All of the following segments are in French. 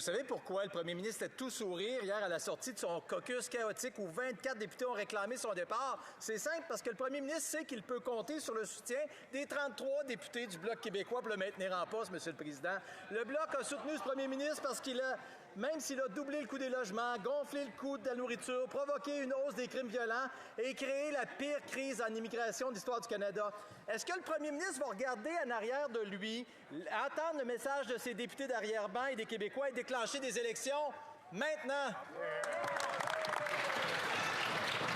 Vous savez pourquoi le premier ministre était tout sourire hier à la sortie de son caucus chaotique où 24 députés ont réclamé son départ? C'est simple, parce que le premier ministre sait qu'il peut compter sur le soutien des 33 députés du Bloc québécois pour le maintenir en poste, Monsieur le Président. Le Bloc a soutenu ce premier ministre parce qu'il a, même s'il a doublé le coût des logements, gonflé le coût de la nourriture, provoqué une hausse des crimes violents et créé la pire crise en immigration de l'histoire du Canada. Est-ce que le premier ministre va regarder en arrière de lui, entendre le message de ses députés d'arrière-ban et des Québécois et déclencher des élections maintenant?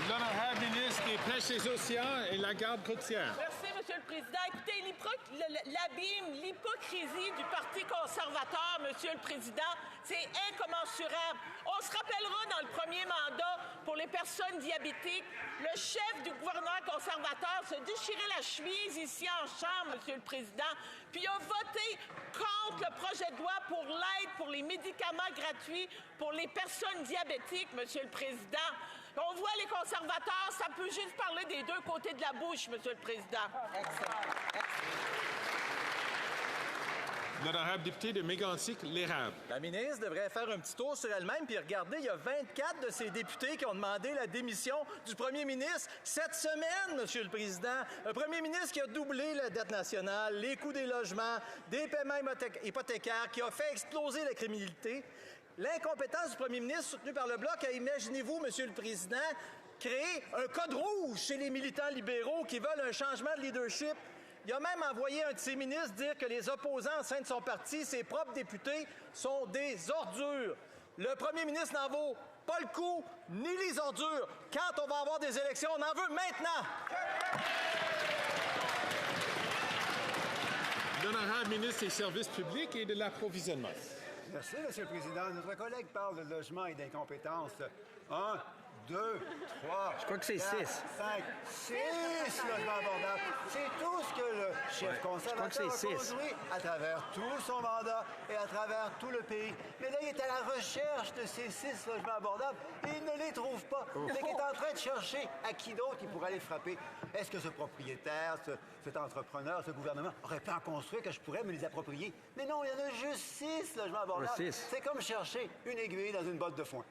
L'honorable ministre des Pêches et Océans et la Garde côtière. Merci, Monsieur le Président. Écoutez, l'abîme, l'hypocrisie du Parti conservateur, Monsieur le Président, c'est incommensurable. On se rappellera dans le premier mandat pour les personnes diabétiques, le chef du gouvernement conservateur se déchirait la chemise ici en Chambre, Monsieur le Président, puis a voté contre le projet de loi pour l'aide pour les médicaments gratuits pour les personnes diabétiques, Monsieur le Président. On voit les conservateurs, ça peut juste parler des deux côtés de la bouche, Monsieur le Président. Excellent. L'honorable député de Mégantic-l'Érable. La ministre devrait faire un petit tour sur elle-même puis regarder, il y a 24 de ses députés qui ont demandé la démission du premier ministre cette semaine, Monsieur le Président. Un premier ministre qui a doublé la dette nationale, les coûts des logements, des paiements hypothécaires, qui a fait exploser la criminalité. L'incompétence du premier ministre soutenu par le Bloc a, imaginez-vous, Monsieur le Président, créé un code rouge chez les militants libéraux qui veulent un changement de leadership. Il a même envoyé un de ses ministres dire que les opposants au sein de son parti, ses propres députés, sont des ordures. Le premier ministre n'en vaut pas le coup, ni les ordures. Quand on va avoir des élections, on en veut maintenant. L'honorable ministre des Services publics et de l'approvisionnement. Merci, Monsieur le Président. Notre collègue parle de logement et d'incompétence. 1, 2, 3, Je crois que c'est 4, 6. 5, 6 logements abordables. C'est tout ce que le chef conservateur a construit à travers tout son mandat et à travers tout le pays. Mais là, il est à la recherche de ces 6 logements abordables et il ne les trouve pas. Mais il est en train de chercher à qui d'autre il pourrait les frapper. Est-ce que ce propriétaire, cet entrepreneur, ce gouvernement aurait pu en construire que je pourrais me les approprier? Mais non, il y en a juste 6 logements abordables. C'est comme chercher une aiguille dans une botte de foin.